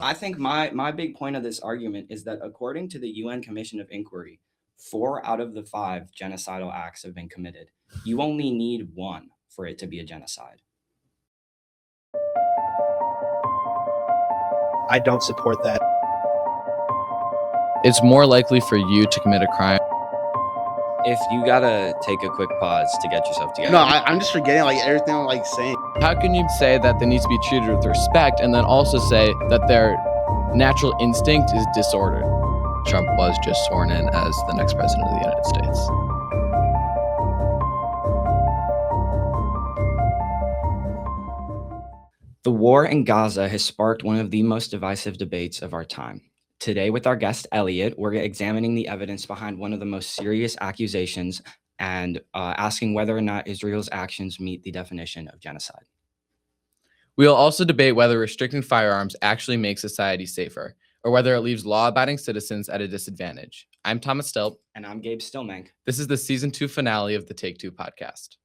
I think my big point of this argument is that according to the UN Commission of Inquiry, 4 out of the 5 genocidal acts have been committed. You only need 1 for it to be a genocide. I don't support that. It's more likely for you to commit a crime. If you gotta take a quick pause to get yourself together. No, I'm just forgetting like everything I'm like saying. How can you say that they need to be treated with respect and then also say that their natural instinct is disordered? Trump was just sworn in as the next president of the United States. The war in Gaza has sparked one of the most divisive debates of our time. Today, with our guest Elliot, we're examining the evidence behind one of the most serious accusations and asking whether or not Israel's actions meet the definition of genocide. We'll also debate whether restricting firearms actually makes society safer, or whether it leaves law-abiding citizens at a disadvantage. I'm Thomas Stilp. And I'm Gabe Stillmank. This is the Season 2 finale of the Take 2 podcast.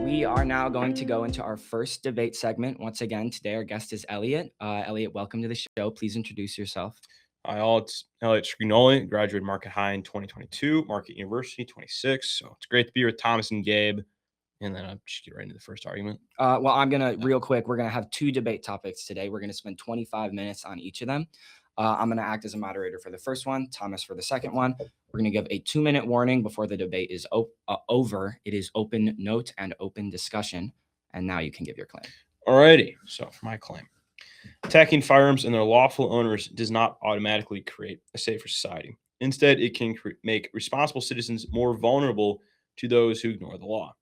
We are now going to go into our first debate segment. Once again, today our guest is Elliot. Elliot, welcome to the show. Please introduce yourself. Hi all, it's Elliot Sgrignuoli, graduated Market High in 2022, Market University 26. So it's great to be here with Thomas and Gabe. And then I'll just get right into the first argument. Well, I'm going to, real quick, we're going to have 2 debate topics today. We're going to spend 25 minutes on each of them. I'm going to act as a moderator for the first one, Thomas for the second one. We're going to give a 2-minute warning before the debate is over. It is open note and open discussion. And now you can give your claim. Alrighty, so for my claim. Attacking firearms and their lawful owners does not automatically create a safer society. Instead, it can make responsible citizens more vulnerable to those who ignore the law.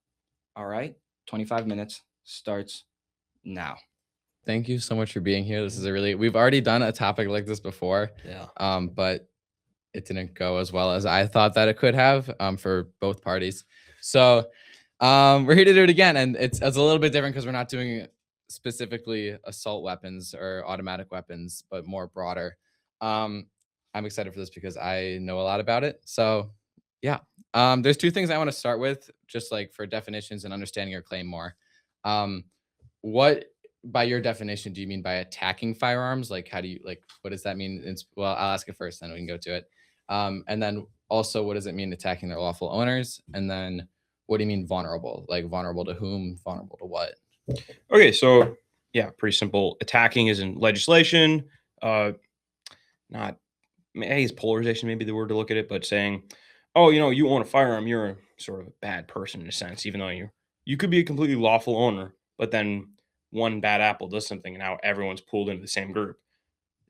All right, 25 minutes starts now. Thank you so much for being here. This is we've already done a topic like this before. Yeah. But it didn't go as well as I thought that it could have for both parties. So we're here to do it again. And it's a little bit different because we're not doing specifically assault weapons or automatic weapons, but more broader. I'm excited for this because I know a lot about it. So yeah, there's 2 things I want to start with, just like for definitions and understanding your claim more. What, by your definition, do you mean by attacking firearms? Like, how do you, like, what does that mean? Well, I'll ask it first, then we can go to it. And then also, what does it mean attacking their lawful owners? And then what do you mean vulnerable? Like vulnerable to whom? Vulnerable to what? Okay, so yeah, pretty simple. Attacking is in legislation, not, I guess polarization may be the word to look at it, but saying, oh, you own a firearm, you're a sort of a bad person in a sense, even though you could be a completely lawful owner, but then one bad apple does something and now everyone's pulled into the same group.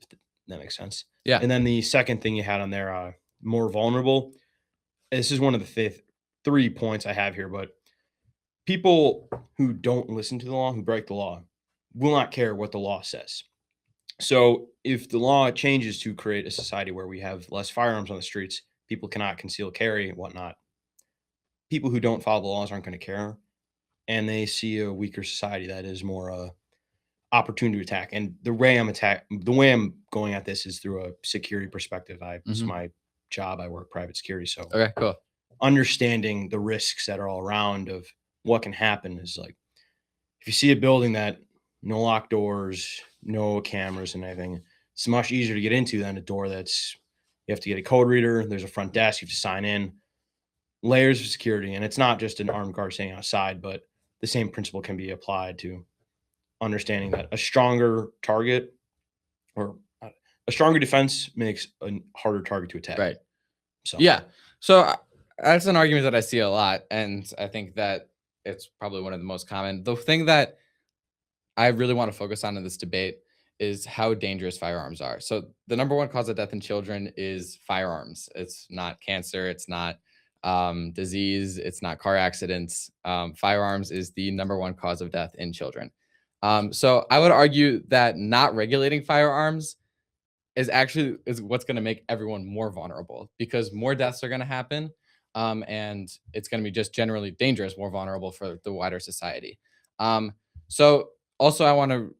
If that makes sense. Yeah. And then the second thing you had on there, more vulnerable. This is one of the 3 points I have here, but people who don't listen to the law, who break the law, will not care what the law says. So if the law changes to create a society where we have less firearms on the streets, people cannot conceal carry and whatnot, people who don't follow the laws aren't going to care. And they see a weaker society that is more opportunity to attack. And the way I'm going at this is through a security perspective. This is my job. I work private security. So okay, cool. Understanding the risks that are all around of what can happen is like, if you see a building that no locked doors, no cameras and anything, it's much easier to get into than a door that's, you have to get a code reader. There's a front desk, you have to sign in, layers of security. And it's not just an armed guard staying outside, but the same principle can be applied to understanding that a stronger target or a stronger defense makes a harder target to attack. Right. So yeah. So that's an argument that I see a lot. And I think that it's probably one of the most common. The thing that I really want to focus on in this debate is how dangerous firearms are. So the number 1 cause of death in children is firearms. It's not cancer. It's not disease. It's not car accidents. Firearms is the number 1 cause of death in children. So I would argue that not regulating firearms is what's going to make everyone more vulnerable, because more deaths are going to happen. And it's going to be just generally dangerous, more vulnerable for the wider society. So also I want to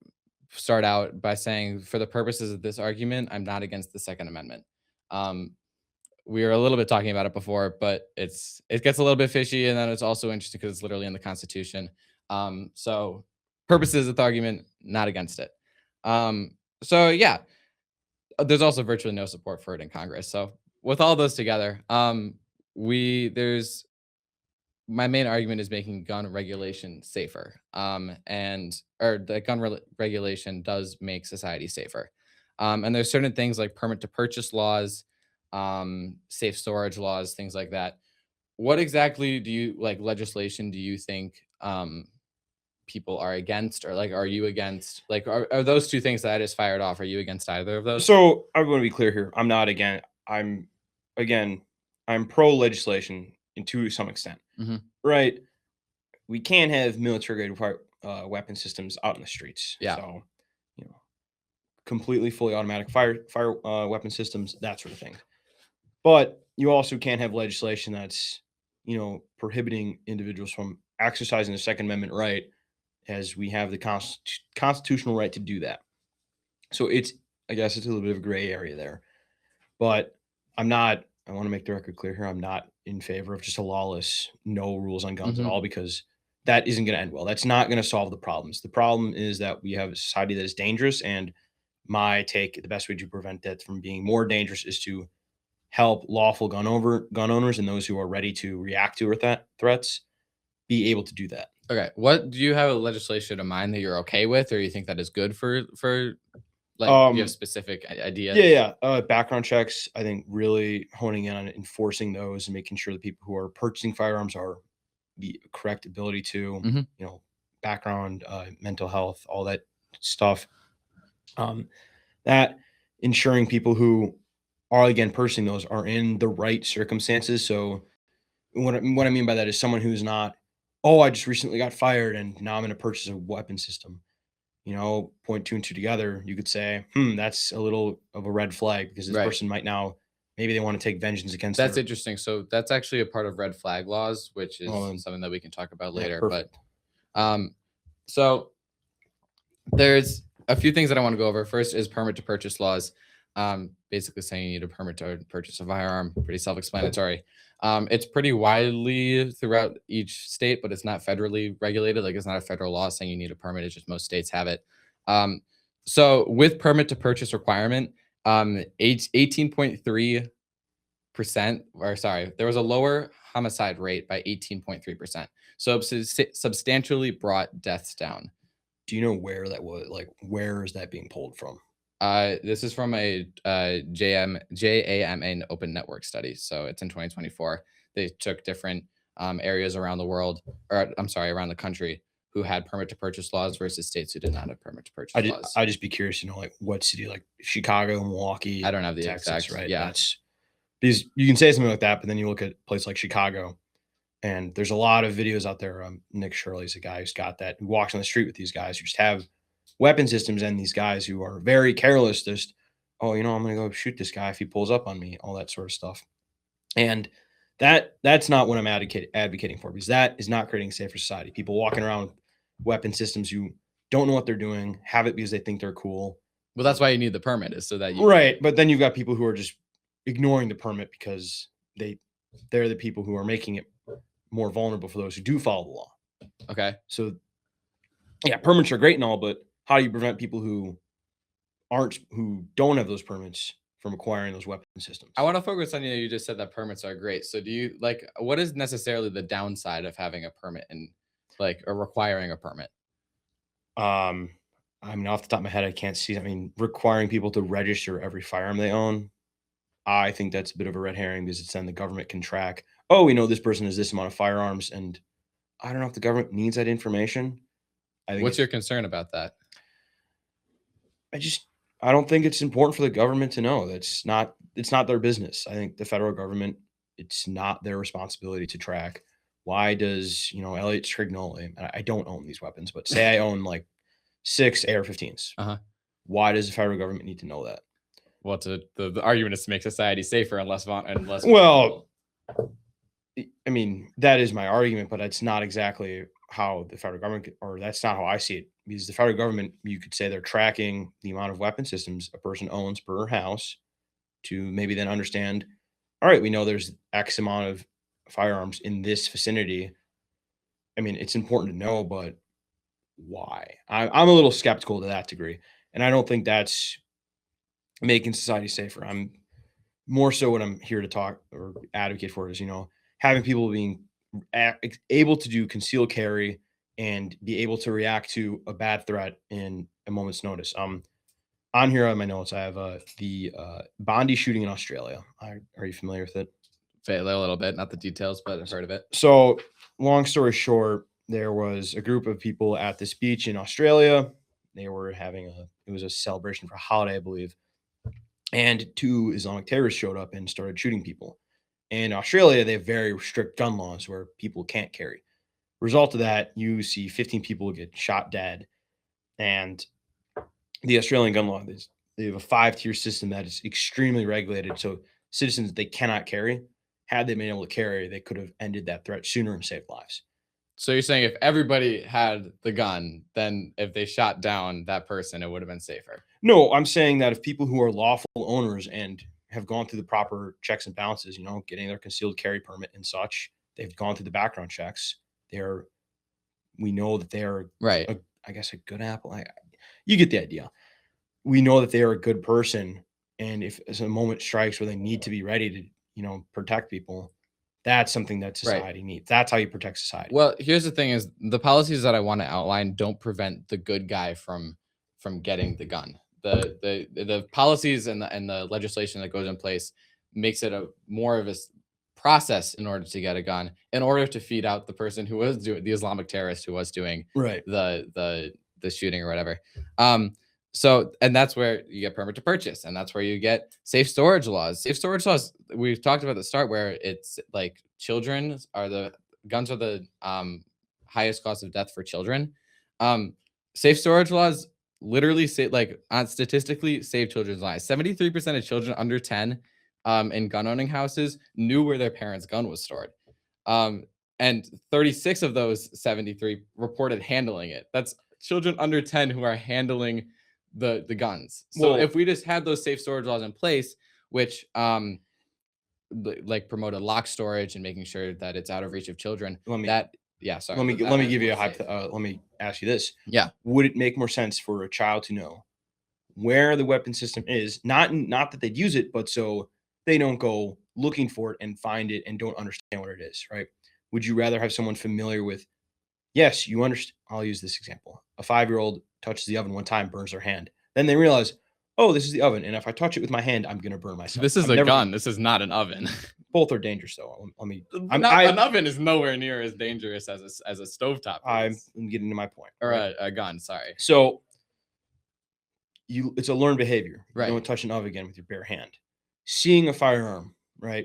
start out by saying, for the purposes of this argument, I'm not against the Second Amendment. We were a little bit talking about it before, but it gets a little bit fishy, and then it's also interesting because it's literally in the Constitution. So purposes of the argument, not against it. So yeah, there's also virtually no support for it in Congress. So with all those together, there's my main argument is making gun regulation safer. Or the regulation does make society safer. And there's certain things like permit to purchase laws, safe storage laws, things like that. What exactly legislation do you think people are against, or are you against? Are those two things that I just fired off? Are you against either of those? So I want to be clear here. I'm not again. I'm pro legislation to some extent, Mhm. right? We can't have military grade weapon systems out in the streets. Yeah. So, completely fully automatic fire weapon systems, that sort of thing. But you also can't have legislation that's prohibiting individuals from exercising the Second Amendment right, as we have the constitutional right to do that. So I guess it's a little bit of a gray area there. But I want to make the record clear here. I'm not in favor of just a lawless, no rules on guns at all, because that isn't going to end well. That's not going to solve the problems. The problem is that we have a society that is dangerous. And my take, the best way to prevent that from being more dangerous is to help lawful gun owners and those who are ready to react to threats be able to do that. Okay. What do you have a legislation in mind that you're okay with, or you think that is good for do you have specific ideas? Yeah. Background checks, I think really honing in on enforcing those and making sure the people who are purchasing firearms are the correct ability to, background, mental health, all that stuff. That ensuring people who are again purchasing those are in the right circumstances. So what I mean by that is someone who's not, oh, I just recently got fired and now I'm going to purchase a weapon system. Point two and two together, you could say, that's a little of a red flag, because this person might now, maybe they want to take vengeance against. That's interesting. So that's actually a part of red flag laws, which is something that we can talk about later. Perfect. But so there's a few things that I want to go over. First is permit to purchase laws. Basically saying you need a permit to purchase a firearm. Pretty self-explanatory. It's pretty widely throughout each state, but it's not federally regulated. It's not a federal law saying you need a permit. It's just most states have it. So with permit to purchase requirement, 18.3%, or sorry, there was a lower homicide rate by 18.3%. So substantially brought deaths down. Do you know where that was? Where is that being pulled from? This is from a JAMA open network study. So it's in 2024. They took different areas around the world, or I'm sorry, around the country, who had permit to purchase laws versus states who did not have permit to purchase laws. I'd just be curious to know what city, like Chicago, Milwaukee. I don't have the Texas, exact, right? Yeah. That's because you can say something like that, but then you look at a place like Chicago, and there's a lot of videos out there. Nick Shirley's a guy who's got that, who walks on the street with these guys who just have weapon systems, and these guys who are very careless, just, oh, I'm going to go shoot this guy if he pulls up on me, all that sort of stuff. And that's not what I'm advocating for, because that is not creating a safer society. People walking around with weapon systems who don't know what they're doing, have it because they think they're cool. Well, that's why you need the permit, is so that you right. But then you've got people who are just ignoring the permit because they're the people who are making it more vulnerable for those who do follow the law. Okay. So yeah, permits are great and all, but how do you prevent people who don't have those permits from acquiring those weapon systems? I want to focus on you just said that permits are great. So do you what is necessarily the downside of having a permit and or requiring a permit? I mean, off the top of my head, I can't see. I mean, requiring people to register every firearm they own, I think that's a bit of a red herring, because it's then the government can track, oh, we know this person has this amount of firearms, and I don't know if the government needs that information. What's your concern about that? I don't think it's important for the government to know. It's not their business. I think the federal government, it's not their responsibility to track. Why does, Elliot Sgrignuoli, I don't own these weapons, but say I own 6 AR-15s. Why does the federal government need to know that? Well, the argument is to make society safer and less well, I mean, that is my argument, but it's not exactly how the federal government, or that's not how I see it. Because the federal government, you could say they're tracking the amount of weapon systems a person owns per house, to maybe then understand, all right, we know there's X amount of firearms in this vicinity. I mean, it's important to know, but why. I'm a little skeptical to that degree, and I don't think that's making society safer. I'm more so what I'm here to talk or advocate for is, having people being able to do concealed carry and be able to react to a bad threat in a moment's notice. On here on my notes, I have the Bondi shooting in Australia. Are you familiar with it? A little bit, not the details, but I've heard of it. So, long story short, there was a group of people at this beach in Australia. They were it was a celebration for a holiday, I believe. And 2 Islamic terrorists showed up and started shooting people. In Australia, they have very strict gun laws where people can't carry. Result of that, you see 15 people get shot dead. And the Australian gun law, they have a 5-tier system that is extremely regulated. So citizens, they cannot carry. Had they been able to carry, they could have ended that threat sooner and saved lives. So you're saying if everybody had the gun, then if they shot down that person, it would have been safer. No, I'm saying that if people who are lawful owners and have gone through the proper checks and balances, getting their concealed carry permit and such, they've gone through the background checks. We know that they are right. I guess a good apple. You get the idea. We know that they are a good person, and if as a moment strikes where they need to be ready to, protect people, that's something that society needs. That's how you protect society. Well, here's the thing: is the policies that I want to outline don't prevent the good guy from getting the gun. The policies and the legislation that goes in place makes it more of a process in order to get a gun, in order to feed out the person who was doing the Islamic terrorist who was doing the shooting or whatever. So, and that's where you get permit to purchase, and that's where you get safe storage laws. Safe storage laws, we've talked about at the start, where it's like guns are the highest cause of death for children. Safe storage laws literally statistically save children's lives. 73% of children under 10 in gun owning houses knew where their parents' gun was stored. And 36 of those 73 reported handling it. That's children under 10 who are handling the guns. So if we just had those safe storage laws in place, which promoted lock storage and making sure that it's out of reach of children, Let me give you let me ask you this. Yeah. Would it make more sense for a child to know where the weapon system is? Not that they'd use it, but so they don't go looking for it and find it and don't understand what it is, right? Would you rather have someone familiar with, yes, you understand? I'll use this example. A 5-year-old touches the oven one time, burns their hand. Then they realize, oh, this is the oven. And if I touch it with my hand, I'm going to burn myself. This is a gun. This is not an oven. Both are dangerous, though. An oven is nowhere near as dangerous as a stovetop. I'm getting to my point. Or a gun, sorry. So it's a learned behavior. Right. You don't touch an oven again with your bare hand. Seeing a firearm, right?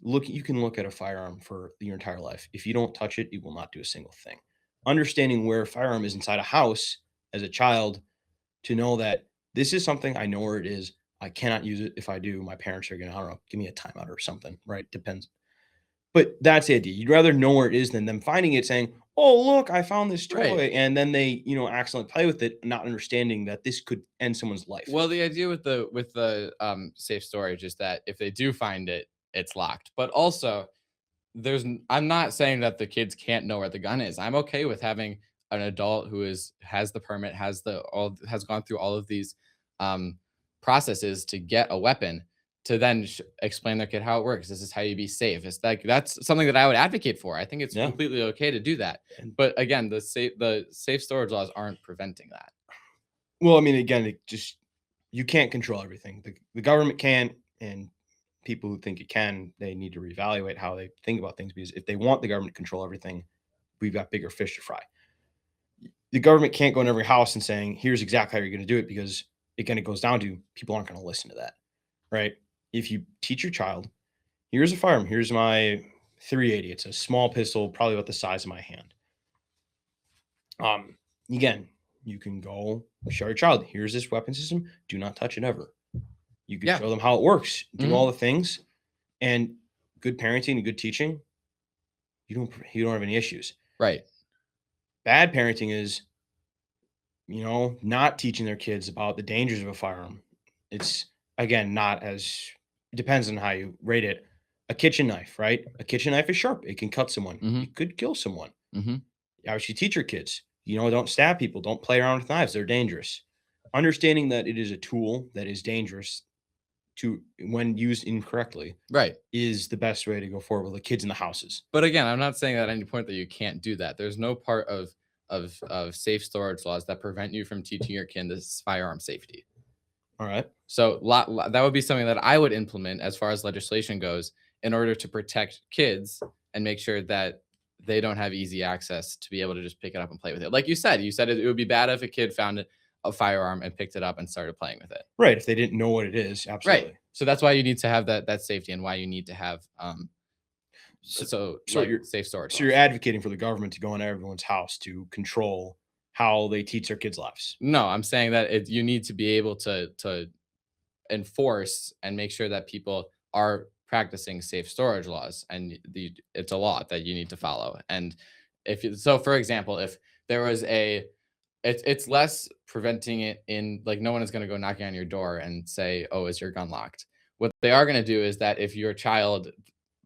You can look at a firearm for your entire life. If you don't touch it, it will not do a single thing. Understanding where a firearm is inside a house as a child, to know that this is something I know where it is. I cannot use it. If I do, my parents are going to, give me a timeout or something, right? Depends. But that's the idea. You'd rather know where it is than them finding it, saying, oh, look, I found this toy. Right. And then they, accidentally play with it, not understanding that this could end someone's life. Well, the idea with the safe storage is that if they do find it, it's locked. But also, I'm not saying that the kids can't know where the gun is. I'm okay with having an adult who has the permit, has gone through all of these processes to get a weapon, to then explain their kid how it works. This is how you be safe. It's that's something that I would advocate for. I think it's completely okay to do that. But again, the safe storage laws aren't preventing that. Well, I mean, again, you can't control everything. The government can't, and people who think it can, they need to reevaluate how they think about things, because if they want the government to control everything, we've got bigger fish to fry. The government can't go in every house and saying, here's exactly how you're going to do it, because again, it goes down to people aren't going to listen to that, right? If you teach your child, here's a firearm, here's my 380. It's a small pistol, probably about the size of my hand. Again, you can go show your child, here's this weapon system. Do not touch it ever. You can show them how it works, do all the things, and good parenting and good teaching, you don't have any issues. Right. Bad parenting is, not teaching their kids about the dangers of a firearm. It's, again, it depends on how you rate it. A kitchen knife, right? A kitchen knife is sharp. It can cut someone. It could kill someone. Obviously, teach your kids. don't stab people, don't play around with knives, they're dangerous. Understanding that it is a tool that is dangerous to when used incorrectly Right. is the best way to go forward with the kids in the houses. But again, I'm not saying at any point that you can't do that. There's no part of safe storage laws that prevent you from teaching your kid this firearm safety. All right. So that would be something that I would implement as far as legislation goes in order to protect kids and make sure that they don't have easy access to be able to just pick it up and play with it. Like you said it would be bad if a kid found a firearm and picked it up and started playing with it. Right. If they didn't know what it is. Absolutely. Right. So that's why you need to have that safety and why you need to have So like you're safe storage. So you're advocating for the government to go in everyone's house to control how they teach their kids' lives. No, I'm saying that you need to be able to enforce and make sure that people are practicing safe storage laws, and it's a law that you need to follow. And for example, if there was it's less preventing it in, like, no one is going to go knocking on your door and say, oh, is your gun locked? What they are going to do is that if your child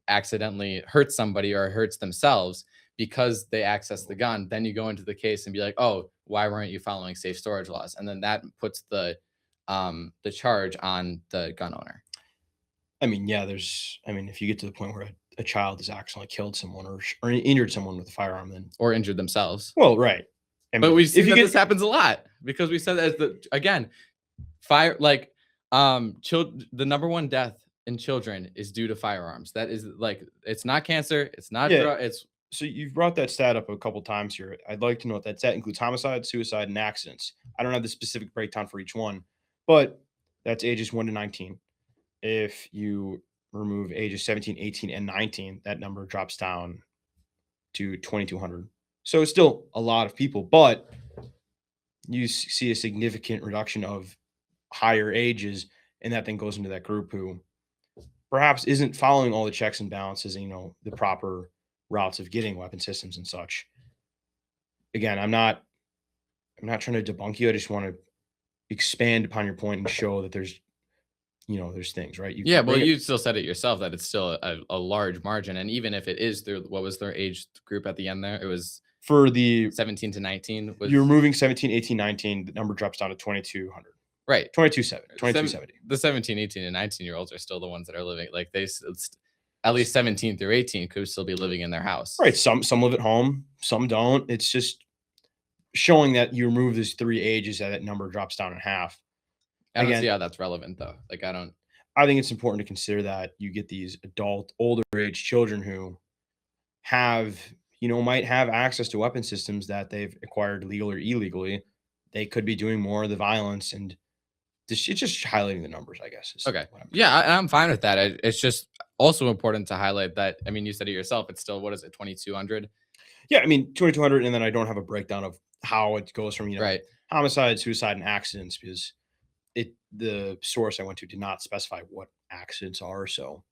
accidentally hurts somebody or hurts themselves because they access the gun, then you go into the case and be like, oh, why weren't you following safe storage laws? And then that puts the charge on the gun owner. I mean, yeah, if you get to the point where a child has accidentally killed someone or injured someone with a firearm, then Or injured themselves. well, right. I But mean, we see if you that get this happens a lot because we said that again, the number one death in children is due to firearms. That is, like, it's not cancer, it's not Yeah. it's So you've brought that stat up a couple times here. I'd like to know what that stat includes: homicide, suicide, and accidents. I don't have the specific breakdown for each one, but that's ages 1 to 19. If you remove ages 17, 18, and 19, that number drops down to 2,200. So it's still a lot of people, but you see a significant reduction of higher ages, and that then goes into that group who perhaps isn't following all the checks and balances and, the proper routes of getting weapon systems and such. Again, I'm not trying to debunk you. I just want to expand upon your point and show that there's things, right? yeah, well, you still said it yourself that it's still a large margin. And even if it is what was their age group at the end there? It was for the 17 to 19. You're removing 17, 18, 19, the number drops down to 2,200. Right. 2270. The 17, 18, and 19-year-olds are still the ones that are living, like, at least 17 through 18 could still be living in their house. Right. Some live at home, some don't. It's just showing that you remove these 3 ages, that number drops down in half. I don't Again, see how that's relevant, though. Like, I think it's important to consider that you get these older age children who might have access to weapon systems that they've acquired legally or illegally. They could be doing more of the violence, and it's just highlighting the numbers, I guess. Okay. Yeah, I'm fine with that. It's just also important to highlight that, you said it yourself, it's still, what is it, 2,200? Yeah, 2,200, and then I don't have a breakdown of how it goes from, Right. homicide, suicide, and accidents, because the source I went to did not specify what accidents are, so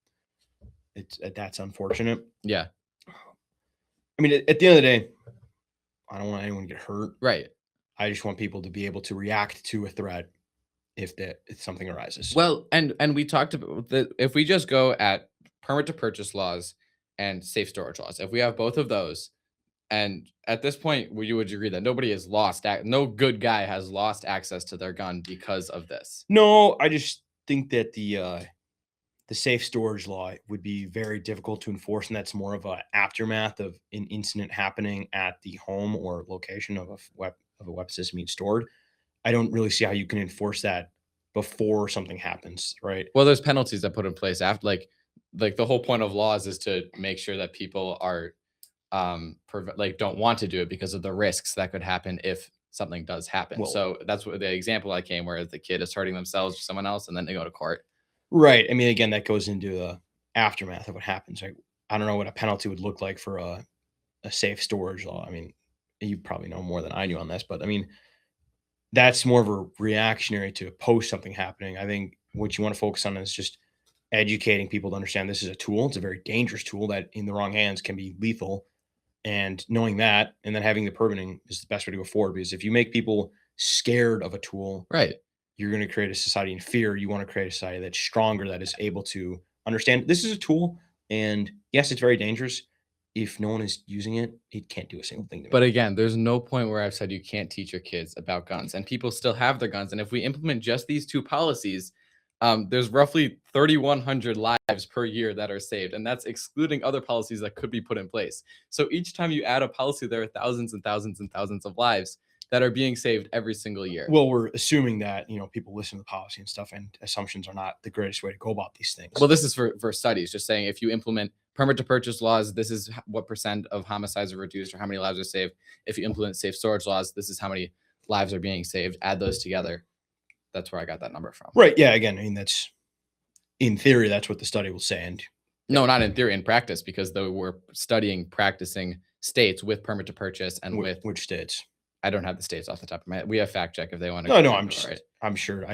that's unfortunate. Yeah. At the end of the day, I don't want anyone to get hurt. Right. I just want people to be able to react to a threat if something arises. Well, and we talked about if we just go at permit to purchase laws and safe storage laws, if we have both of those, and at this point, you would agree that nobody has no good guy has lost access to their gun because of this. No, I just think that the safe storage law would be very difficult to enforce, and that's more of a aftermath of an incident happening at the home or location of a weapon system being stored. I don't really see how you can enforce that before something happens, right? Well, there's penalties that put in place after, like the whole point of laws is to make sure that people are don't want to do it because of the risks that could happen if something does happen. Well, so that's what the example I came where the kid is hurting themselves or someone else, and then they go to court. Right. Again, that goes into the aftermath of what happens. Right? I don't know what a penalty would look like for a safe storage law. You probably know more than I do on this, but that's more of a reactionary to post something happening. I think what you want to focus on is just educating people to understand this is a tool. It's a very dangerous tool that in the wrong hands can be lethal. And knowing that, and then having the permitting is the best way to go forward. Because if you make people scared of a tool, right, you're going to create a society in fear. You want to create a society that's stronger, that is able to understand this is a tool. And yes, it's very dangerous. if no one is using it, it can't do a single thing to me. But again, there's no point where I've said you can't teach your kids about guns, and people still have their guns. And if we implement just these two policies, there's roughly 3,100 lives per year that are saved, and that's excluding other policies that could be put in place. So each time you add a policy, there are thousands and thousands and thousands of lives that are being saved every single year. Well, we're assuming that, people listen to the policy and stuff, and assumptions are not the greatest way to go about these things. Well, this is for studies, just saying if you implement permit to purchase laws, this is what % of homicides are reduced or how many lives are saved. If you implement safe storage laws, this is how many lives are being saved. Add those together. That's where I got that number from. Right. Yeah. Again, that's in theory, that's what the study will say. And no, not in theory, in practice, because we're studying practicing states with permit to purchase and with which states. I don't have the states off the top of my head. We have fact check if they want to. No, I'm sure.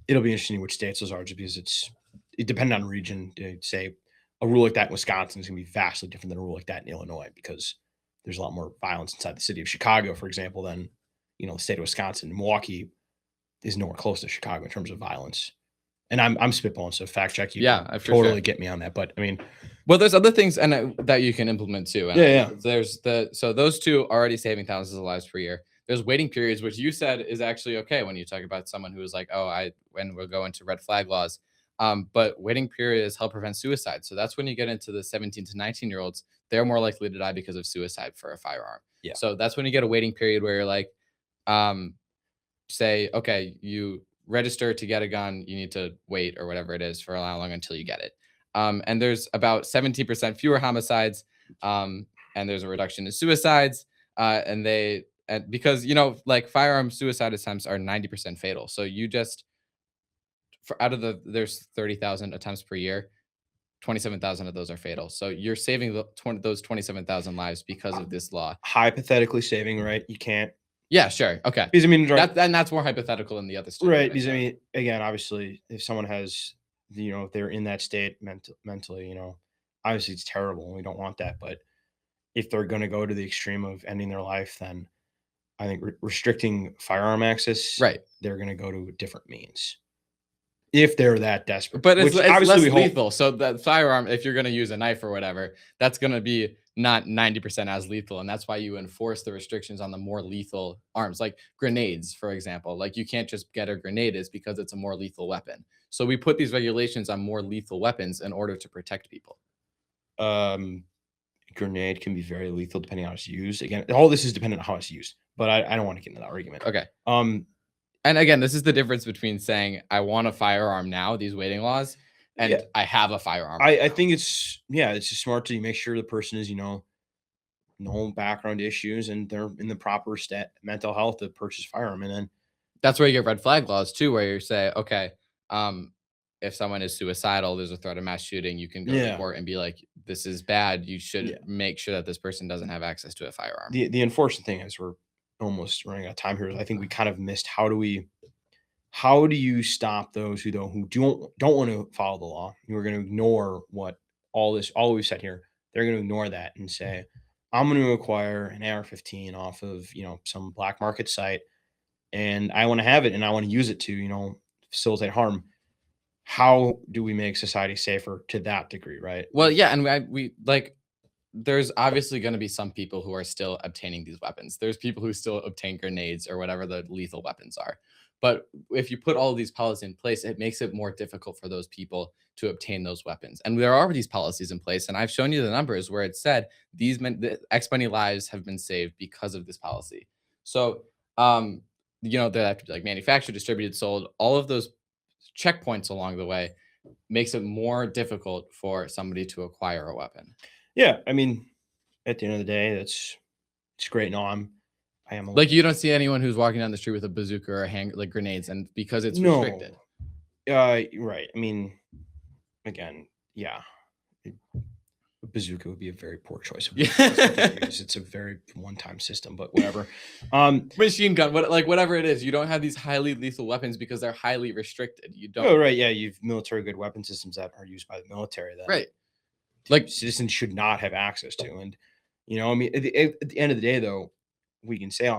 It'll be interesting which states those are, just because it depends on region. To say a rule like that in Wisconsin is going to be vastly different than a rule like that in Illinois, because there's a lot more violence inside the city of Chicago, for example, than the state of Wisconsin. Milwaukee is nowhere close to Chicago in terms of violence. And I'm spitballing, so fact check you. Yeah, can totally get me on that. But I mean, well, there's other things that you can implement too. And yeah. There's so those two are already saving thousands of lives per year. There's waiting periods, which you said is actually okay when you talk about someone who is like, when we'll go into red flag laws. But waiting periods help prevent suicide. So that's when you get into the 17 to 19-year-olds, they're more likely to die because of suicide for a firearm. Yeah. So that's when you get a waiting period where you're like, say, okay, you register to get a gun, you need to wait or whatever it is for how long until you get it. And there's about 17% fewer homicides, and there's a reduction in suicides. Because like firearm suicide attempts are 90% fatal. So you just there's 30,000 attempts per year, 27,000 of those are fatal. So you're saving those 27,000 lives because of this law. Hypothetically saving, right? You can't. Yeah, sure. Okay. Because I mean, that's more hypothetical than the other stuff. Right. Because I mean, again, obviously, if someone has, if they're in that state mentally, obviously it's terrible and we don't want that. But if they're going to go to the extreme of ending their life, then I think restricting firearm access, right, they're going to go to different means if they're that desperate. But it's less lethal. So that firearm, if you're going to use a knife or whatever, that's going to be not 90% as lethal. And that's why you enforce the restrictions on the more lethal arms, like grenades, for example. Like you can't just get a grenade, is because it's a more lethal weapon. So we put these regulations on more lethal weapons in order to protect people. Grenade can be very lethal depending on how it's used. Again, all this is dependent on how it's used, but I don't want to get into that argument. Okay. And again, this is the difference between saying I want a firearm now, these waiting laws, and I have a firearm. I think it's just smart to make sure the person is, no background issues and they're in the proper mental health to purchase firearm. And then that's where you get red flag laws too, where you say, okay, if someone is suicidal, there's a threat of mass shooting, you can go to court and be like, this is bad. You should make sure that this person doesn't have access to a firearm. The unfortunate thing is we're almost running out of time here. I think we kind of missed how do you stop those who don't want to follow the law? You're going to ignore all we've said here. They're going to ignore that and say, I'm going to acquire an AR-15 off of, some black market site, and I want to have it and I want to use it to, facilitate harm. How do we make society safer to that degree? Right. Well, yeah. And we there's obviously going to be some people who are still obtaining these weapons. There's people who still obtain grenades or whatever the lethal weapons are. But if you put all of these policies in place, it makes it more difficult for those people to obtain those weapons. And there are these policies in place. And I've shown you the numbers where it said X many lives have been saved because of this policy. So, they have to be like manufactured, distributed, sold, all of those checkpoints along the way makes it more difficult for somebody to acquire a weapon. Yeah, I mean, at the end of the day, it's great. No, I am like, you don't see anyone who's walking down the street with a bazooka or like grenades, and because it's restricted. Right. I mean, again, yeah, a bazooka would be a very poor choice. It's a very one-time system, but whatever. Machine gun, whatever it is, you don't have these highly lethal weapons because they're highly restricted. You don't. Oh, right. Yeah, you've military-grade weapon systems that are used by the military. That right. Like citizens should not have access to. And, I mean, at the end of the day, though, we can say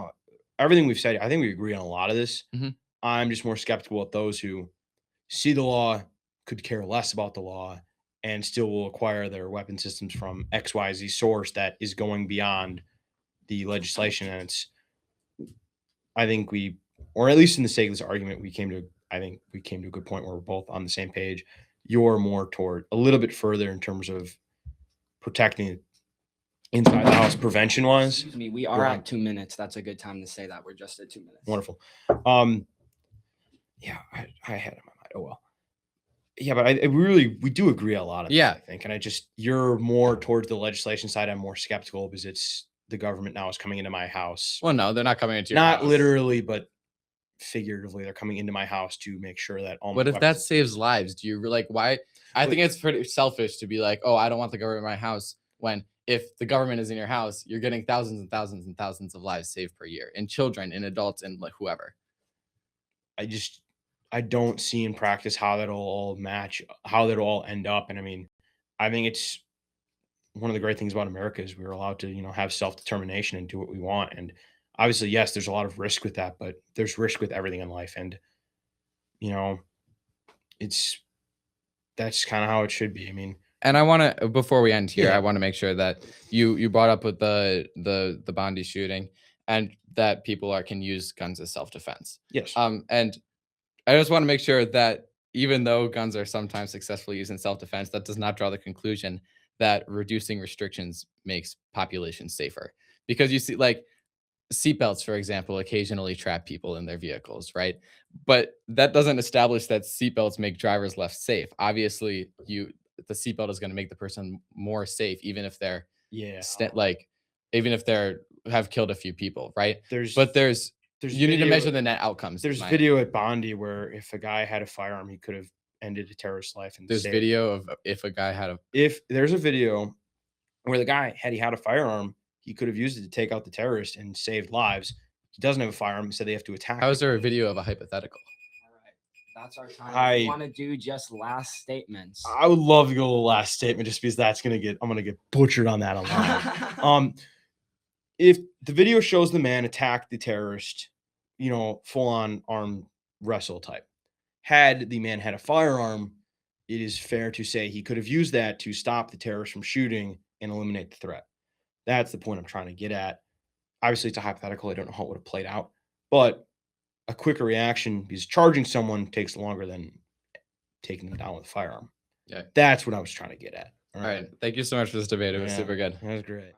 everything we've said. I think we agree on a lot of this. Mm-hmm. I'm just more skeptical of those who see the law, could care less about the law, and still will acquire their weapon systems from XYZ source that is going beyond the legislation. And I think or at least in the sake of this argument, I think we came to a good point where we're both on the same page. You're more toward a little bit further in terms of protecting inside the house prevention wise. Excuse me, we are at 2 minutes. That's a good time to say that. We're just at 2 minutes. Wonderful. Yeah, I had it in my mind. Oh well. Yeah, but we do agree a lot of Yeah. I think. And you're more towards the legislation side. I'm more skeptical because it's the government now is coming into my house. Well, no, they're not coming into your Not house. literally, but figuratively, they're coming into my house to make sure that all my What if that weapons- saves lives? Do you like why? I think it's pretty selfish to be like, oh, I don't want the government in my house, when if the government is in your house, you're getting thousands and thousands and thousands of lives saved per year, and children and adults and like whoever. I don't see in practice how that'll all match, how that'll all end up. And I mean, I think it's one of the great things about America is we're allowed to, have self-determination and do what we want. And obviously, yes, there's a lot of risk with that, but there's risk with everything in life. And, that's kind of how it should be. I mean, And I want to, before we end here, Yeah. I want to make sure that you brought up with the Bondi shooting, and that people can use guns as self-defense. yes. And I just want to make sure that even though guns are sometimes successfully used in self-defense, that does not draw the conclusion that reducing restrictions makes populations safer. Because you see, like, seatbelts, for example, occasionally trap people in their vehicles, right? But that doesn't establish that seatbelts make drivers less safe. Obviously, the seatbelt is going to make the person more safe, even if they're Yeah. even if they're have killed a few people, right? There's You need to video- measure the net outcomes. There's video at Bondi where if a guy had a firearm, he could have ended a terrorist's life. And There's saved- video of if a guy had a If there's a video where the guy, had he had a firearm, he could have used it to take out the terrorist and saved lives. He doesn't have a firearm, so they have to attack. How is him. there a video of a hypothetical? All right. That's our time. I- We want to do just last statements. I would love to go to the last statement just because I'm gonna get butchered on that online. If the video shows the man attack the terrorist, full on armed wrestle type, had the man had a firearm, it is fair to say he could have used that to stop the terrorist from shooting and eliminate the threat. That's the point I'm trying to get at. Obviously, it's a hypothetical. I don't know how it would have played out, but a quicker reaction, because charging someone takes longer than taking them down with a firearm. Yeah. That's what I was trying to get at. All right. Thank you so much for this debate. It was Yeah. super good. That was great.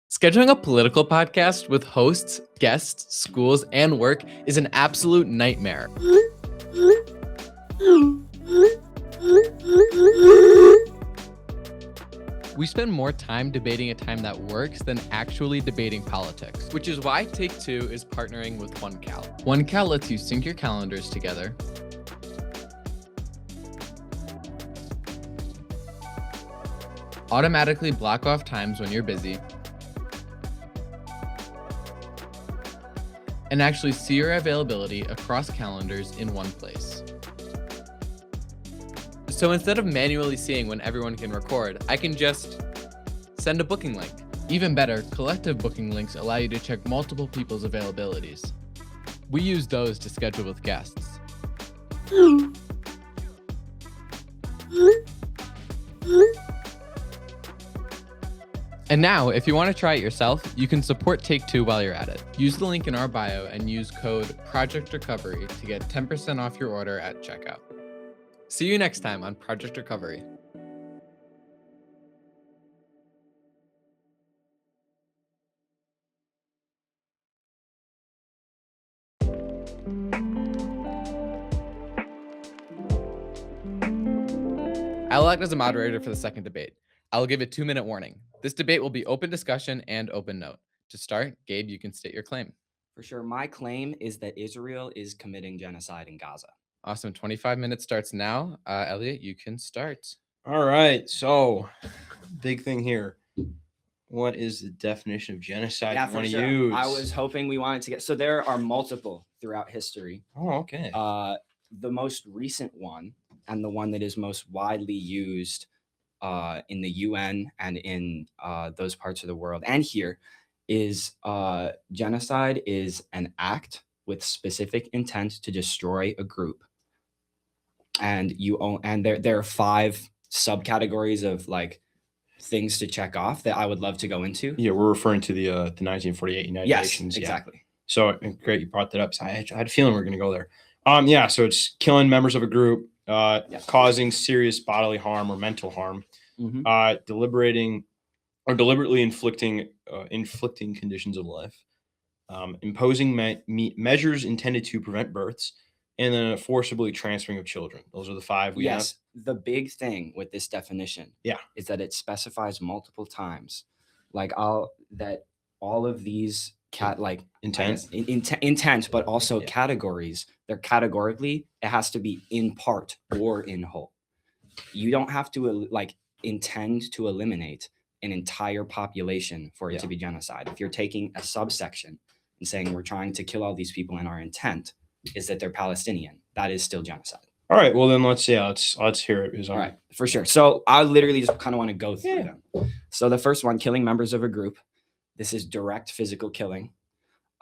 Scheduling a political podcast with hosts, guests, schools, and work is an absolute nightmare. We spend more time debating a time that works than actually debating politics, which is why Take Two is partnering with OneCal. OneCal lets you sync your calendars together, automatically block off times when you're busy, and actually see your availability across calendars in one place. So instead of manually seeing when everyone can record, I can just send a booking link. Even better, collective booking links allow you to check multiple people's availabilities. We use those to schedule with guests. And now, if you want to try it yourself, you can support Take Two while you're at it. Use the link in our bio and use code Project Recovery to get 10% off your order at checkout. See you next time on Project Recovery. I'll act as a moderator for the second debate. I'll give a 2-minute warning. This debate will be open discussion and open note. To start, Gabe, you can state your claim. For sure. My claim is that Israel is committing genocide in Gaza. Awesome. 25 minutes starts now. Elliot, you can start. All right. So, big thing here. What is the definition of genocide you for want to sure. use? I was hoping we wanted to get. So there are multiple throughout history. Oh, okay. The most recent one, and the one that is most widely used in the UN and in those parts of the world and here, is genocide is an act with specific intent to destroy a group. And there are 5 subcategories of like things to check off that I would love to go into. Yeah, we're referring to the 1948 United Yes, Nations. Yeah. exactly. So great, you brought that up. So I had a feeling we were going to go there. Yeah. So it's killing members of a group, causing serious bodily harm or mental harm, deliberately inflicting conditions of life, imposing measures intended to prevent births, and then a forcibly transferring of children. Those are the 5 we have. The big thing with this definition, is that it specifies multiple times, like all of these intent, but also categories. They're categorically, it has to be in part or in whole. You don't have to intend to eliminate an entire population for it to be genocide. If you're taking a subsection and saying we're trying to kill all these people and our intent is that they're Palestinian, that is still genocide. All right. Well, then let's hear it. All right, for sure. So I literally just kind of want to go through them. So the first one, killing members of a group. This is direct physical killing.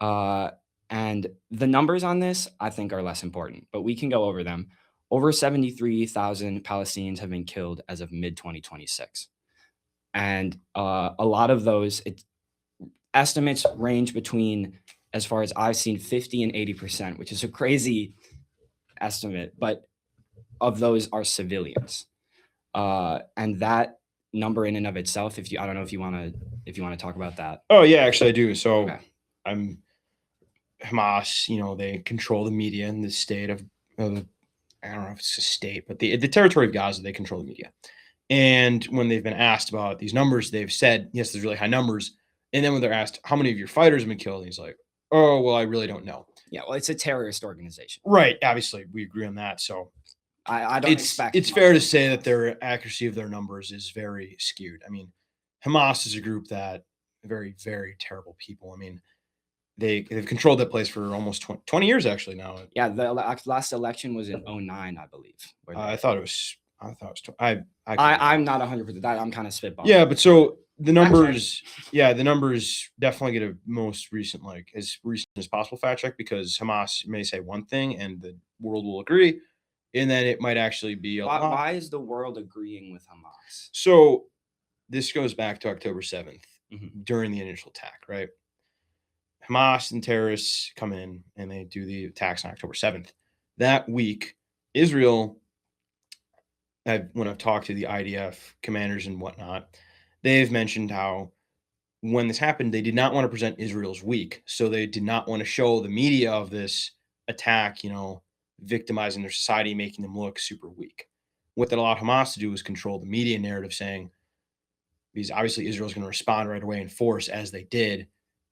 And the numbers on this, I think, are less important, but we can go over them. Over 73,000 Palestinians have been killed as of mid-2026. And a lot of those, estimates range between, as far as I've seen, 50 and 80%, which is a crazy estimate, but of those are civilians. And that number in and of itself, I don't know if you want to talk about that. Oh yeah, actually I do. So Okay. I'm Hamas, they control the media in the state of I don't know if it's a state, but the territory of Gaza, they control the media. And when they've been asked about these numbers, they've said, yes, there's really high numbers. And then when they're asked how many of your fighters have been killed, he's like, oh, well, I really don't know. Yeah, well, it's a terrorist organization. Right. Obviously, we agree on that. So I don't expect. It's fair to say that their accuracy of their numbers is very skewed. I mean, Hamas is a group that very, very terrible people. I mean, they've controlled that place for almost 20 years actually now. Yeah, the last election was in 2009, I believe. I thought it was. I'm not 100%. That I'm kind of spitballing. Yeah, but so the numbers, the numbers definitely get a most recent, as recent as possible fact check, because Hamas may say one thing and the world will agree, and then it might actually be a lot. Why is the world agreeing with Hamas? So this goes back to October 7th during the initial attack, right? Hamas and terrorists come in and they do the attacks on October 7th. That week, Israel, when I've talked to the IDF commanders and whatnot, they've mentioned how when this happened, they did not want to present Israel's weak. So they did not want to show the media of this attack, victimizing their society, making them look super weak. What that allowed Hamas to do was control the media narrative, saying, because obviously Israel's going to respond right away in force, as they did.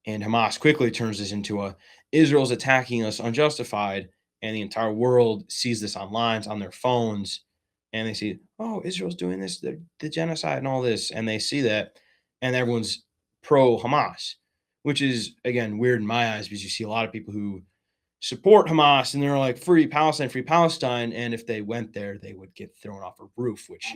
And Hamas quickly turns this into Israel's attacking us unjustified. And the entire world sees this online, on their phones. And they see, oh, Israel's doing this, the genocide and all this. And they see that. And everyone's pro-Hamas, which is, again, weird in my eyes, because you see a lot of people who support Hamas and they're like, free Palestine. And if they went there, they would get thrown off a roof, which,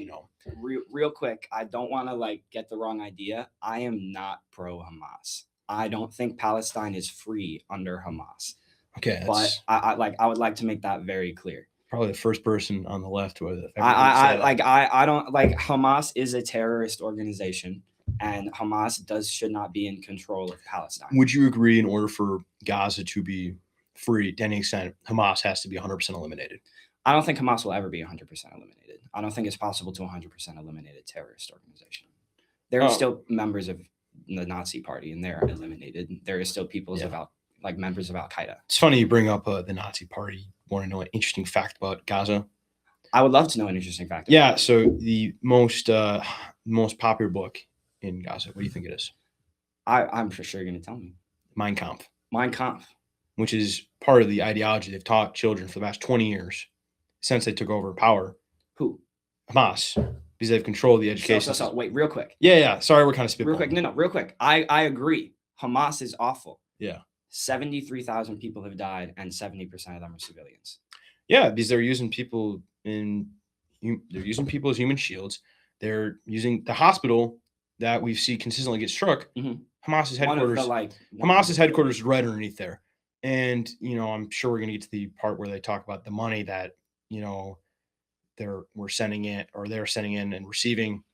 Real quick, I don't want to get the wrong idea. I am not pro-Hamas. I don't think Palestine is free under Hamas. Okay. But I would like to make that very clear. Probably the first person on the left with it. I don't Hamas is a terrorist organization, and Hamas should not be in control of Palestine. Would you agree, in order for Gaza to be free to any extent, Hamas has to be 100% eliminated? I don't think Hamas will ever be 100% eliminated. I don't think it's possible to 100% eliminate a terrorist organization. There are still members of the Nazi party, and they're eliminated. There are still people members of Al Qaeda. It's funny you bring up the Nazi party. Want to know an interesting fact about Gaza? I would love to know an interesting fact. Yeah. So the most popular book in Gaza, what do you think it is? I'm for sure you're going to tell me. Mein Kampf. Mein Kampf. Which is part of the ideology they've taught children for the past 20 years since they took over power. Who? Hamas. Because they've controlled the education. So wait, real quick. Yeah. Sorry, we're kind of spitballing. Real quick. No, real quick. I agree. Hamas is awful. Yeah. 73,000 people have died, and 70% of them are civilians. Yeah, because they're using people as human shields. They're using the hospital that we see consistently get struck. Hamas's headquarters. Hamas's headquarters is right underneath there. And I'm sure we're gonna get to the part where they talk about the money that we're sending it, or they're sending in and receiving.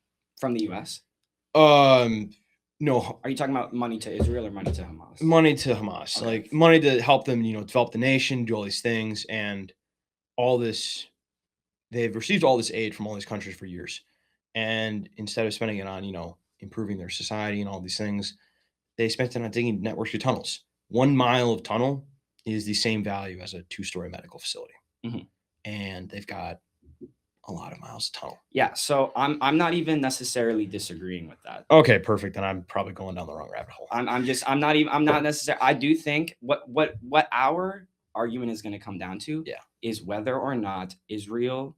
From the U.S.? No, Are you talking about money to Israel or money to Hamas? money to Hamas, Okay. like money to help them, develop the nation, do all these things, and all this. They've received all this aid from all these countries for years, and instead of spending it on, improving their society and all these things, they spent it on digging networks through tunnels. 1 mile of tunnel is the same value as a 2-story medical facility, Mhm. and they've got a lot of miles of tunnel. Yeah, so I'm not even necessarily disagreeing with that. Okay, perfect. Then I'm probably going down the wrong rabbit hole. I'm not necessarily. I do think what our argument is going to come down to is whether or not Israel,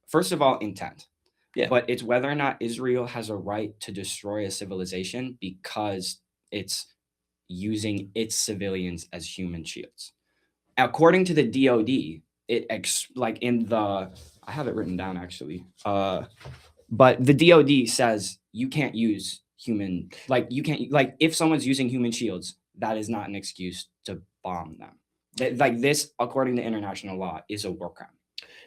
first of all, intent. Yeah. But it's whether or not Israel has a right to destroy a civilization because it's using its civilians as human shields. According to the DoD, I have it written down actually. But the DoD says you can't use if someone's using human shields, that is not an excuse to bomb them. This, according to international law, is a war crime.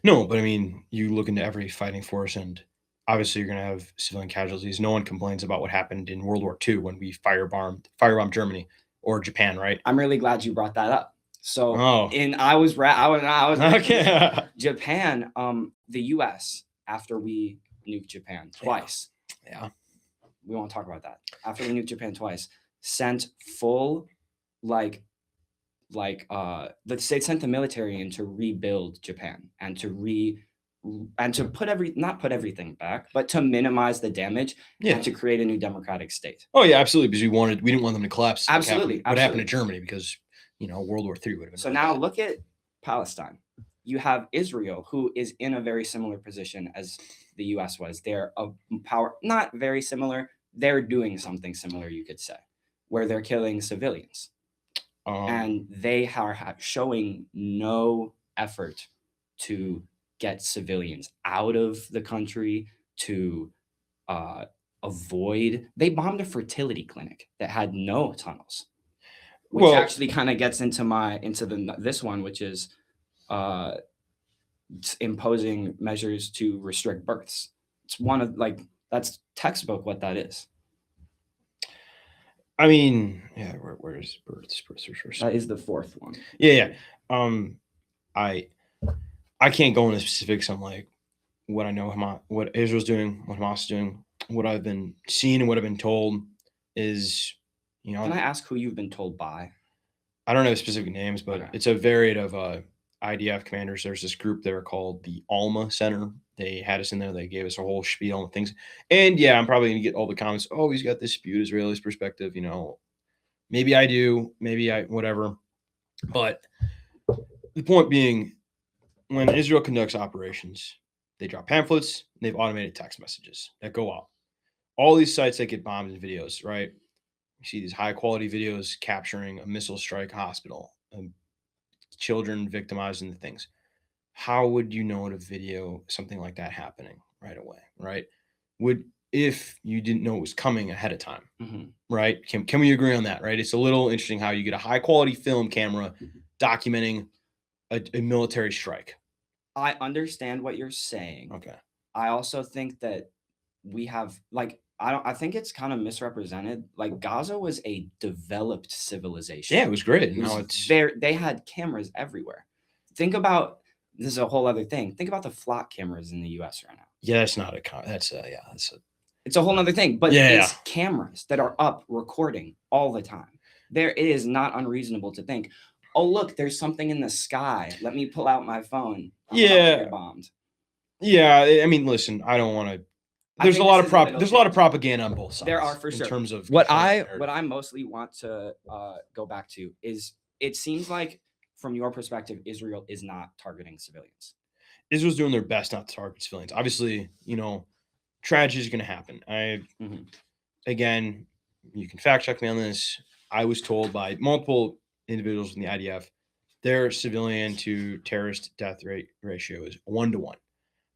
No, but I mean, you look into every fighting force, and obviously you're going to have civilian casualties. No one complains about what happened in World War II when we firebombed Germany or Japan, right? I'm really glad you brought that up. So, I was okay. Japan, the U.S. after we nuked Japan twice. Yeah. We won't talk about that. After we nuked Japan twice, sent full they sent the military in to rebuild Japan and to not put everything back, but to minimize the damage and to create a new democratic state. Oh yeah, absolutely. Because we didn't want them to collapse. Absolutely. What happened to Germany? Because World War III would have been. So now look at Palestine. You have Israel, who is in a very similar position as the U.S. was. They're a power, not very similar. They're doing something similar, you could say, where they're killing civilians. And they are showing no effort to get civilians out of the country, to avoid. They bombed a fertility clinic that had no tunnels, which actually kind of gets into this one, which is imposing measures to restrict births. It's one of that's textbook what that is. I mean, yeah, where's births? That is the fourth one. Yeah. I can't go into specifics on what I know what Israel's doing, what Hamas is doing. What I've been seeing and what I've been told is, Can I ask who you've been told by? I don't know specific names, but it's a varied of IDF commanders. There's this group there called the Alma Center. They had us in there. They gave us a whole spiel on things. And yeah, I'm probably going to get all the comments. Oh, he's got this spewed Israelis perspective. Maybe I do. Maybe whatever. But the point being, when Israel conducts operations, they drop pamphlets and they have automated text messages that go out. All these sites that get bombed in videos, right? You see these high quality videos capturing a missile strike hospital, children victimized in the things. How would you know to video something like that happening right away, right? If you didn't know it was coming ahead of time, right? Can we agree on that, right? It's a little interesting how you get a high quality film camera documenting a military strike. I understand what you're saying. Okay. I also think that we have I think it's kind of misrepresented. Gaza was a developed civilization. Yeah, it was great. They had cameras everywhere. Think about, this is a whole other thing. Think about the flock cameras in the U.S. right now. Yeah, it's a whole other thing. But it's cameras that are up recording all the time. It is not unreasonable to think, oh look, there's something in the sky. Let me pull out my phone. I'm about to get bombed. Yeah, I mean, listen, I don't want to. There's a lot of propaganda on both sides. There are, for sure. In terms of what I mostly want to go back to is, it seems like from your perspective, Israel is not targeting civilians. Israel's doing their best not to target civilians. Obviously, tragedy is going to happen. Again, you can fact check me on this. I was told by multiple individuals in the IDF, their civilian to terrorist death rate ratio is 1-to-1.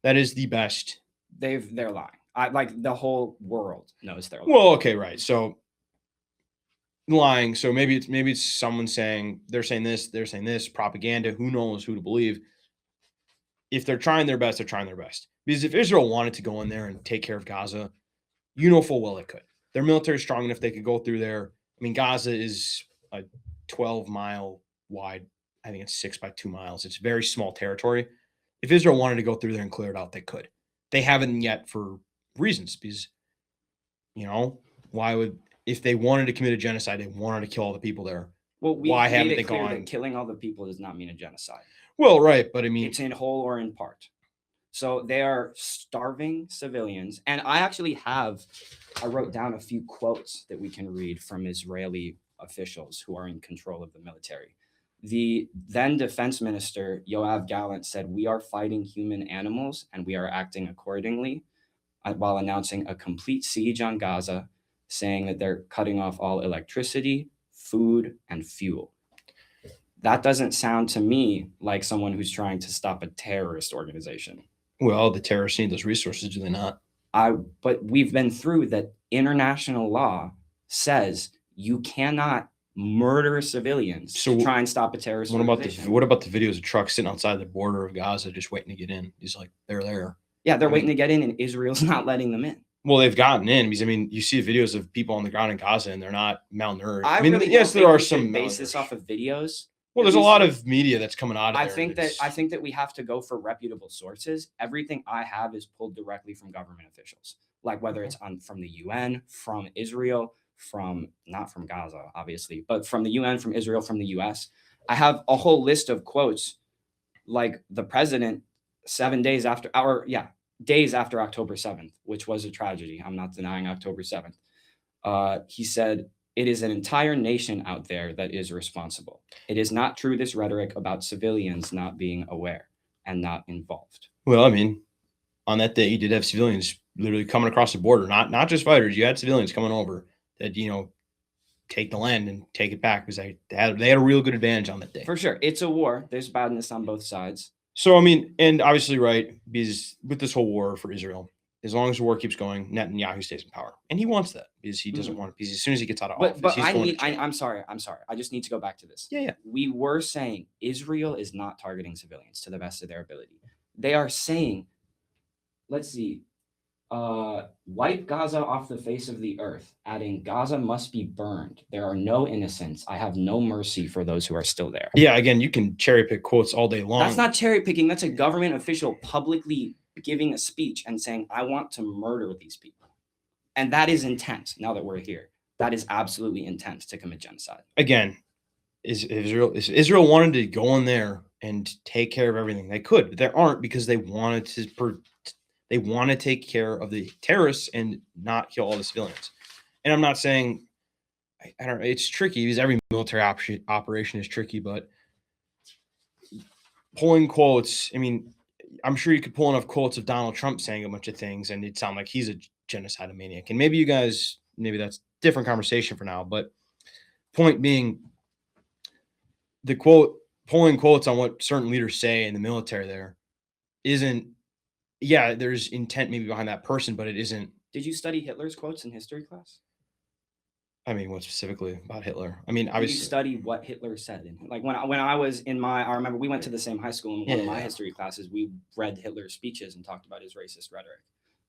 That is the best. They're lying. The whole world knows they're lying. Well, okay, right. So lying. So maybe it's someone saying they're saying this, propaganda. Who knows who to believe? if they're trying their best, they're trying their best. Because if Israel wanted to go in there and take care of Gaza, you know full well they could. Their military is strong enough they could go through there. I mean, Gaza is a 12-mile wide. I think it's 6 by 2 miles. It's very small territory. If Israel wanted to go through there and clear it out, they could. They haven't yet for reasons because, why would, if they wanted to commit a genocide, they wanted to kill all the people there. Well, we Why made haven't it they clear gone? that killing all the people does not mean a genocide. Well, right, but I mean, It's in whole or in part. So they are starving civilians. And I wrote down a few quotes that we can read from Israeli officials who are in control of the military. The then defense minister, Yoav Gallant, said, "We are fighting human animals and we are acting accordingly," while announcing a complete siege on Gaza, saying that they're cutting off all electricity, food, and fuel. That doesn't sound to me like someone who's trying to stop a terrorist organization. well, the terrorists need those resources, do they not? But we've been through that. International law says you cannot murder civilians So to try and stop a terrorist What about organization. what about the videos of trucks sitting outside the border of Gaza just waiting to get in? He's like, they're there. Yeah, they're I waiting to get in, and Israel's not letting them in. Well, they've gotten in because I mean, you see videos of people on the ground in Gaza and they're not malnourished. I mean, really yes, don't there think are we should some base this malnourished. off of videos. Well, At there's a least lot of media that's coming out of I there. think that's- that we have to go for reputable sources. Everything I have is pulled directly from government officials, like whether it's from the UN, from Israel, not from Gaza, obviously, but from the UN, from Israel, from the US. I have a whole list of quotes, like the president days after October 7th, which was a tragedy. I'm not denying October 7th. He said, "It is an entire nation out there that is responsible. It is not true, this rhetoric about civilians not being aware and not involved." Well, I mean, on that day, you did have civilians literally coming across the border, not just fighters. You had civilians coming over that take the land and take it back because they had a real good advantage on that day. For sure. It's a war. There's badness on both sides. So I mean, and obviously, right, because with this whole war for Israel, as long as the war keeps going, Netanyahu stays in power, and he wants that because he doesn't want it. Because as soon as he gets out of office, But he's going to jail. I'm sorry. I just need to go back to this. Yeah. We were saying Israel is not targeting civilians to the best of their ability. They are saying, let's see, wipe Gaza off the face of the earth, adding Gaza must be burned. There are no innocents. I have no mercy for those who are still there. Yeah, again, you can cherry pick quotes all day long. That's not cherry picking. That's a government official publicly giving a speech and saying, "I want to murder these people." And that is intent. Now that we're here, that is absolutely intent to commit genocide. Again, is Israel wanted to go in there and take care of everything they could, but they aren't because they wanted to they want to take care of the terrorists and not kill all the civilians. And I'm not saying I don't know, it's tricky because every military operation is tricky, but pulling quotes, I mean, I'm sure you could pull enough quotes of Donald Trump saying a bunch of things and it'd sound like he's a genocidal maniac. And maybe that's different conversation for now, but point being, the pulling quotes on what certain leaders say in the military there isn't, yeah, there's intent maybe behind that person, but it isn't. Did you study Hitler's quotes in history class? I mean, what specifically about Hitler? I mean, Did obviously, you study what Hitler said? And like when I was in I remember we went to the same high school, and one of my history classes, we read Hitler's speeches and talked about his racist rhetoric.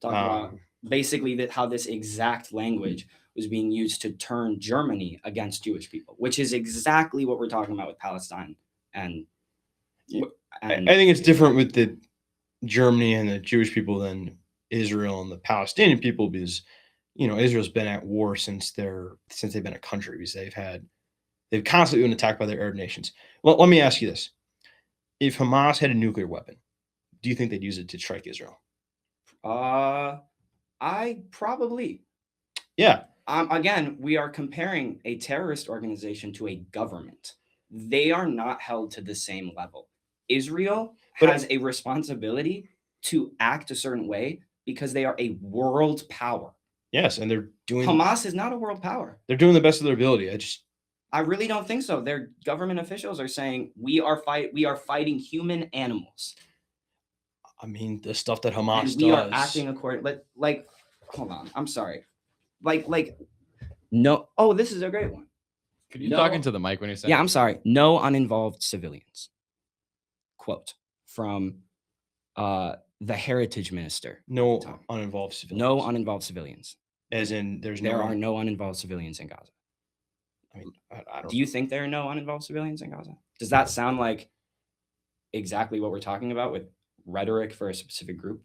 Talked about basically how this exact language was being used to turn Germany against Jewish people, which is exactly what we're talking about with Palestine. And I think it's different with the Germany and the Jewish people than Israel and the Palestinian people because Israel's been at war since they've been a country because they've constantly been attacked by their Arab nations. Well, let me ask you this: if Hamas had a nuclear weapon, do you think they'd use it to strike Israel? I probably. Yeah. Again, we are comparing a terrorist organization to a government. They are not held to the same level. Israel has a responsibility to act a certain way because they are a world power. Yes, and they're doing. Hamas is not a world power. They're doing the best of their ability. I really don't think so. Their government officials are saying we are fighting human animals. I mean, the stuff that Hamas and we are acting according. Like, hold on. I'm sorry. No. Oh, this is a great one. Could you talk into the mic when you're saying? Yeah, I'm sorry. No uninvolved civilians. Quote from The heritage minister. No Tom. uninvolved civilians. No uninvolved civilians. As in, there are no uninvolved civilians in Gaza. I mean, I don't. Do you think there are no uninvolved civilians in Gaza? Does that sound like exactly what we're talking about with rhetoric for a specific group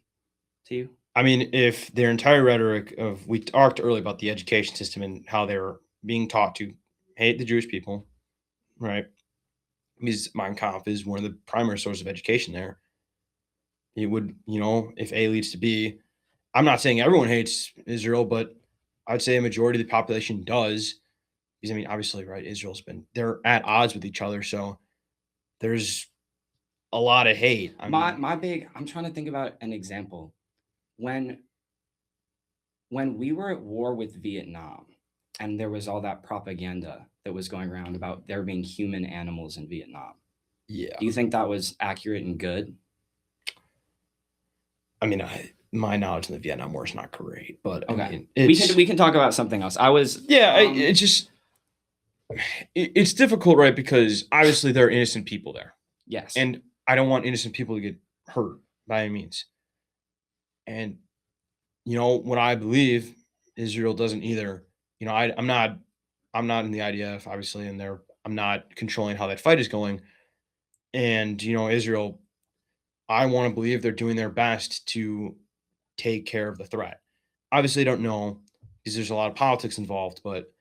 to you? I mean, if their entire rhetoric of, we talked earlier about the education system and how they're being taught to hate the Jewish people, right? Because Mein Kampf is one of the primary sources of education there. It would, if A leads to B, I'm not saying everyone hates Israel, but I'd say a majority of the population does. Because, I mean, obviously, right, they're at odds with each other. So there's a lot of hate. I'm trying to think about an example. When we were at war with Vietnam and there was all that propaganda that was going around about there being human animals in Vietnam. Yeah. Do you think that was accurate and good? I mean, my knowledge in the Vietnam War is not great, but okay. I mean, we can talk about something else. It's difficult, right? Because obviously there are innocent people there. Yes. And I don't want innocent people to get hurt by any means. And, what I believe Israel doesn't either, I'm not in the IDF, obviously, and I'm not controlling how that fight is going. And, Israel, I want to believe they're doing their best to take care of the threat. Obviously, I don't know because there's a lot of politics involved, but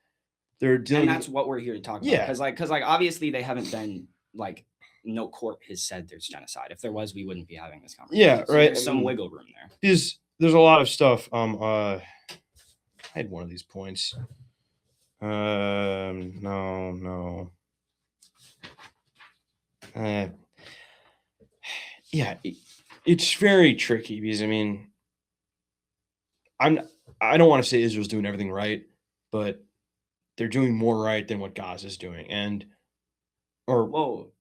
they're dealing. And that's what we're here to talk about. Because obviously they haven't been no court has said there's genocide. If there was, we wouldn't be having this conversation. Yeah, so right. There's some wiggle room there. Because there's a lot of stuff. I had one of these points. No. Yeah, it's very tricky because I mean, I don't want to say Israel's doing everything right, but they're doing more right than what Gaza's doing,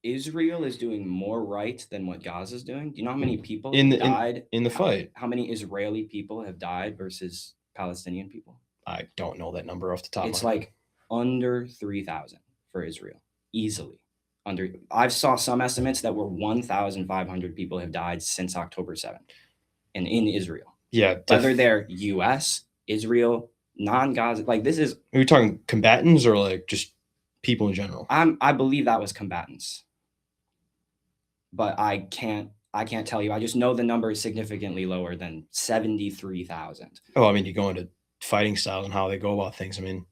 Israel is doing more right than what Gaza's doing. Do you know how many people died in the fight? How many Israeli people have died versus Palestinian people? I don't know that number off the top. It's like under 3,000 for Israel, easily. I saw some estimates that were 1,500 people have died since October 7th, and in Israel. Yeah, whether they're U.S., Israel, non-Gaza, this is. Are we talking combatants or just people in general? I believe that was combatants, but I can't tell you. I just know the number is significantly lower than 73,000. Oh, I mean, you go into fighting styles and how they go about things. I mean,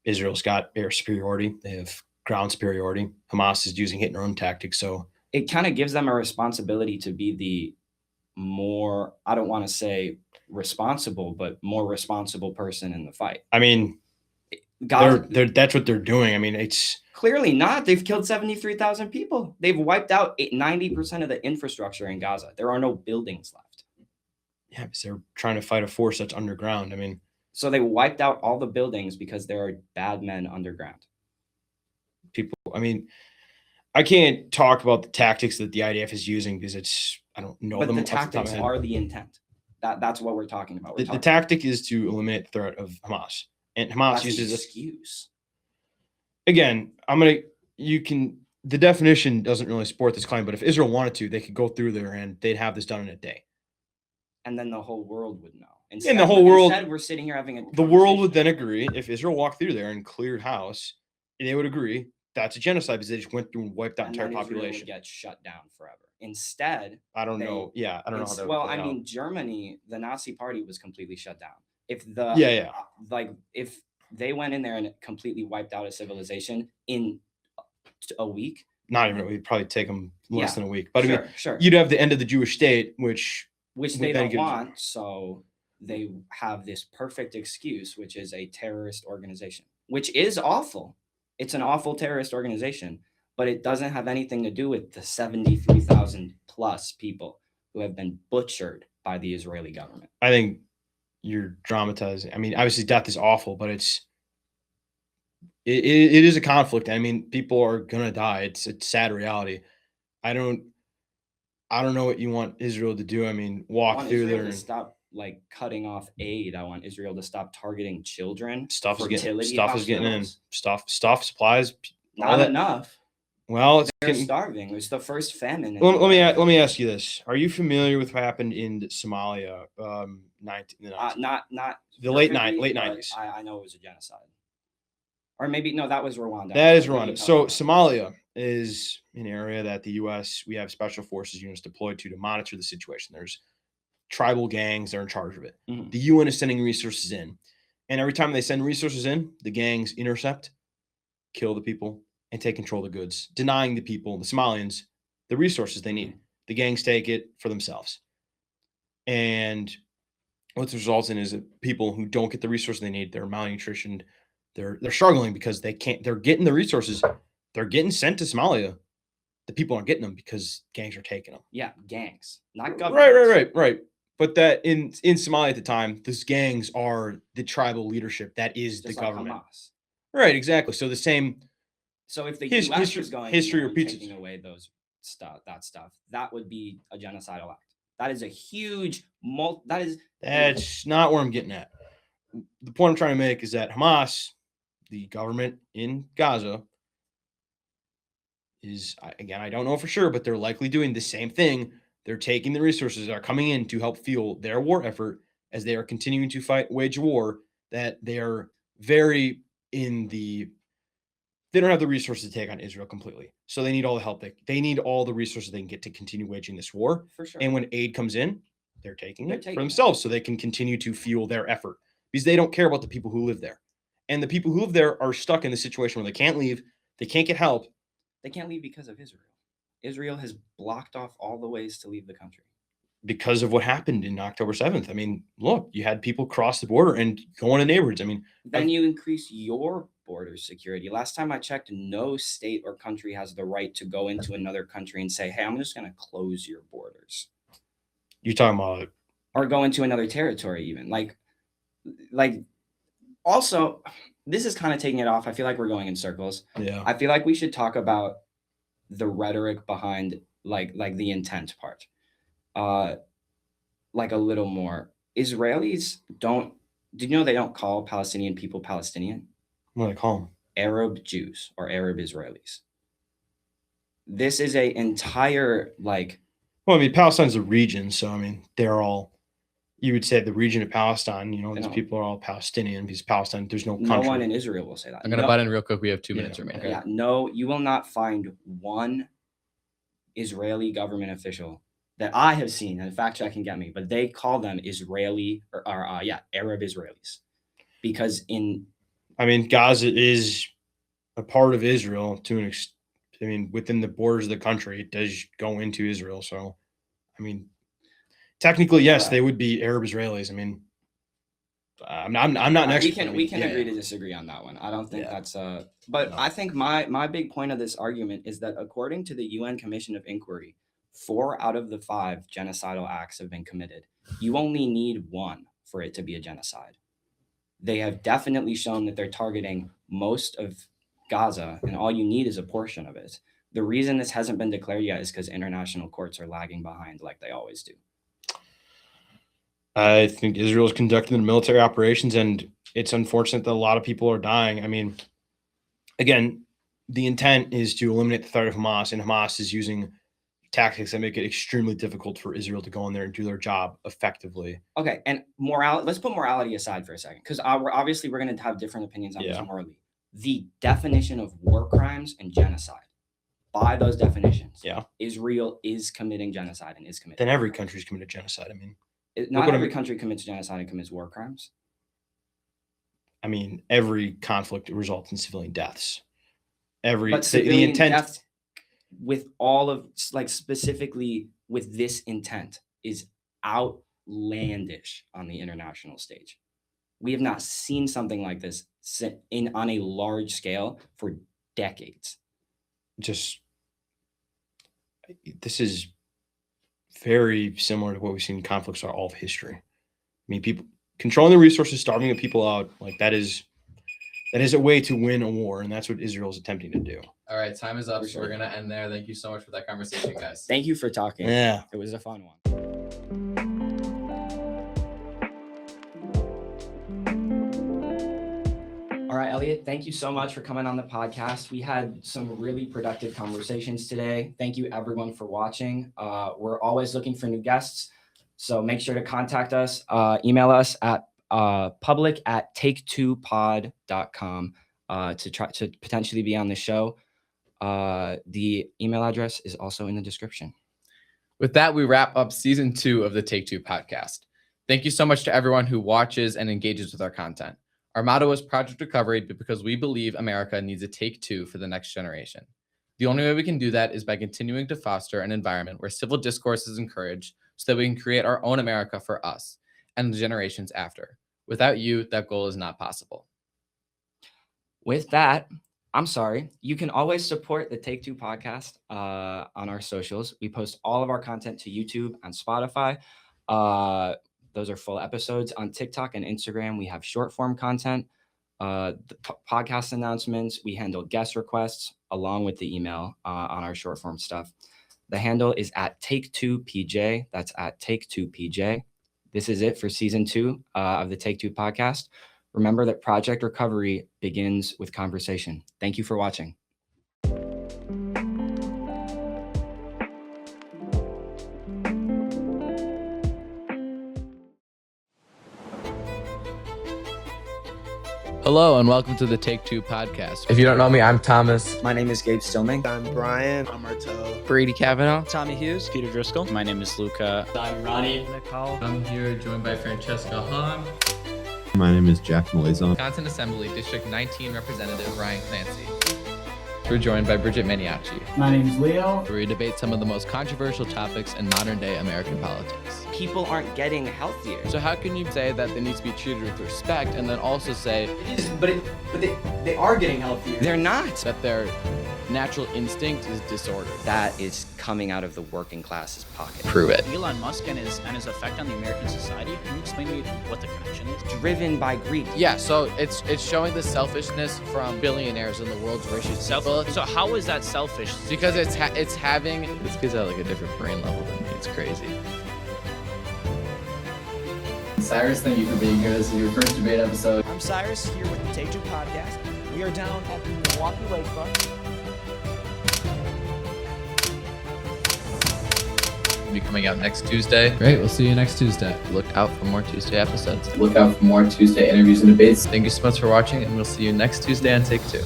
Israel's got air superiority. They have ground superiority. Hamas is using hit and run tactics. So it kind of gives them a responsibility to be the more, I don't want to say responsible, but more responsible person in the fight. I mean, that's what they're doing. I mean, it's clearly not. They've killed 73,000 people. They've wiped out 90% of the infrastructure in Gaza. There are no buildings left. Yeah, because they're trying to fight a force that's underground. I mean, so they wiped out all the buildings because there are bad men underground. People, I mean, I can't talk about the tactics that the IDF is using because I don't know but them. The tactics are the intent. That's what we're talking about. The tactic is to eliminate the threat of Hamas, and Hamas uses an excuse. Again, the definition doesn't really support this claim, but if Israel wanted to, they could go through there and they'd have this done in a day. And then the whole world would know. Instead, we're sitting here having the world would then agree. If Israel walked through there and cleared house, they would agree that's a genocide because they just went through and wiped out entire population. Israel would get shut down forever. Instead, I don't know. Yeah, I don't know how that. Well, I mean, Germany, the Nazi Party was completely shut down. If if they went in there and completely wiped out a civilization in a week, not even, it'd probably take them less than a week. But sure. You'd have the end of the Jewish state, which they don't want. So they have this perfect excuse, which is a terrorist organization, which is awful. It's an awful terrorist organization, but it doesn't have anything to do with the 73,000 plus people who have been butchered by the Israeli government. I think you're dramatizing. I mean, obviously death is awful, but it is a conflict. I mean, people are going to die. It's a sad reality. I don't know what you want Israel to do. I mean, walk through there and stop cutting off aid. I want Israel to stop targeting children. Stuff is getting in. Stuff supplies. Not enough. Well, it's They're getting, starving. It was the first famine. let me ask you this: are you familiar with what happened in Somalia? Not The late perfectly, but 90s. I know it was a genocide. Or maybe no, that was Rwanda. That is What are you Rwanda. talking So about? Somalia is an area that the U.S. we have special forces units deployed to monitor the situation. There's tribal gangs that are in charge of it. Mhm. The UN is sending resources in, and every time they send resources in, the gangs intercept, kill the people, and take control of the goods, denying the people, the Somalians, the resources they need. The gangs take it for themselves, and what this results in is that people who don't get the resources they need, they're malnutritioned, they're struggling because they can't. They're getting the resources, they're getting sent to Somalia. The people aren't getting them because gangs are taking them. Yeah, gangs, not government. Right. But that in Somalia at the time, these gangs are the tribal leadership that is Just the like government. Hamas. Right, exactly. So the same. So if the His- U.S. history- was going history in and repeats taking itself. away those stuff, that would be a genocidal act. That is a huge That's not where I'm getting at. The point I'm trying to make is that Hamas, the government in Gaza, again, I don't know for sure, but they're likely doing the same thing. They're taking the resources that are coming in to help fuel their war effort as they are continuing to wage war that they are very they don't have the resources to take on Israel completely. So they need all the help they need all the resources they can get to continue waging this war. for sure. And when aid comes in, they're taking They're it taking for it. themselves so they can continue to fuel their effort because they don't care about the people who live there. And the people who live there are stuck in the situation where they can't leave, they can't get help. They can't leave because of Israel. Israel has blocked off all the ways to leave the country. Because of what happened in October 7th. I mean, look, you had people cross the border and go into neighborhoods. I mean, Then you increase your border security. Last time I checked, no state or country has the right to go into another country and say, hey, I'm just going to close your borders. you're talking about Or go into another territory even. Like also, this is kind of taking it off. I feel like we're going in circles. yeah. I feel like we should talk about the rhetoric behind like the intent part. Like a little more. Israelis did you know they don't call Palestinian people Palestinian? What do I call them? Arab Jews or Arab Israelis. This is a entire like Well, I mean, Palestine's a region, so I mean, they're all. You would say the region of Palestine. You know, They these don't- people are all Palestinian because Palestine. There's no no country. one in Israel will say that. I'm gonna No- butt in real quick. We have 2 Yeah, minutes remaining. okay. Yeah, no, you will not find one Israeli government official that I have seen, and fact check can get me, but they call them Israeli or Arab Israelis. Because I mean, Gaza is a part of Israel to an extent. I mean, within the borders of the country, it does go into Israel. So, I mean, technically, yes, they would be Arab Israelis. I mean, I'm not an expert. we can agree to disagree on that one. I don't think Yeah. that's but No. I think my big point of this argument is that according to the UN Commission of Inquiry, 4 out of the 5 genocidal acts have been committed. You only need 1 for it to be a genocide. They have definitely shown that they're targeting most of Gaza, and all you need is a portion of it. The reason this hasn't been declared yet is because international courts are lagging behind like they always do. I think Israel is conducting the military operations, and it's unfortunate that a lot of people are dying. I mean, again, the intent is to eliminate the threat of Hamas, and Hamas is using tactics that make it extremely difficult for Israel to go in there and do their job effectively. Okay, and morality. Let's put morality aside for a second, because obviously we're going to have different opinions on this morally. The definition of war crimes and genocide, by those definitions, Israel is committing genocide and is committing. Then every country's committed genocide. I mean, not every country commits genocide and commits war crimes. I mean, every conflict results in civilian deaths. But civilian deaths with all of like specifically with this intent is outlandish on the international stage. We have not seen something like this on a large scale for decades. This is very similar to what we've seen in conflicts throughout all of history. I mean, people controlling the resources, starving the people out, like that is a way to win a war, and that's what Israel is attempting to do. All right, time is up. For So sure. we're gonna end there. Thank you so much for that conversation, guys. Thank you for talking. Yeah. It was a fun one. All right. right, Elliot, thank you so much for coming on the podcast. We had some really productive conversations today. Thank you everyone for watching. We're always looking for new guests, so make sure to contact us. Email us at public@take2pod.com to try to potentially be on the show. The email address is also in the description. With that, we wrap up season 2 of the Take Two podcast. Thank you so much to everyone who watches and engages with our content. Our motto is Project Recovery because we believe America needs a take two for the next generation. The only way we can do that is by continuing to foster an environment where civil discourse is encouraged so that we can create our own America for us and the generations after. Without you, that goal is not possible. With that, I'm sorry. You can always support the Take Two podcast on our socials. We post all of our content to YouTube and Spotify. Those are full episodes. On TikTok and Instagram, we have short form content, the podcast announcements. We handle guest requests along with the email on our short form stuff. The handle is at Take2PJ. That's at Take2PJ. This is it for season 2 of the Take Two podcast. Remember that Project Recovery begins with conversation. Thank you for watching. Hello and welcome to the Take Two podcast. If you don't know me, I'm Thomas. My name is Gabe Stillmank. I'm Brian. I'm Martel. Brady Kavanaugh. Tommy Hughes. Peter Driscoll. My name is Luca. I'm Ronnie. Nicole. I'm here joined by Francesca Hahn. My name is Jack Malazon. Content Assembly District 19 Representative Ryan Clancy. We're joined by Bridget Maniaci. My name is Leo. Where we debate some of the most controversial topics in modern day American politics. People aren't getting healthier. So how can you say that they need to be treated with respect and then also say But they are getting healthier. They're not. that their natural instinct is disordered? That is coming out of the working class's pocket. Prove it. Elon Musk and his effect on the American society. Can you explain to me what the connection is? Driven by greed. Yeah, so it's showing the selfishness from billionaires in the world's richest people. So how is that selfish? Because it's having this kid's at like a different brain level than me. It's crazy. Cyrus, thank you for being here. This is your first debate episode. I'm Cyrus, here with the Take Two podcast. We are down at the Milwaukee Lakefront. It'll be coming out next Tuesday. Great, we'll see you next Tuesday. Look out for more Tuesday episodes. Look out for more Tuesday interviews and debates. Thank you so much for watching, and we'll see you next Tuesday on Take Two.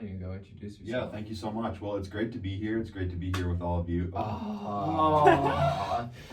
You can go introduce yourself. Yeah, thank you so much. Well, it's great to be here. It's great to be here with all of you.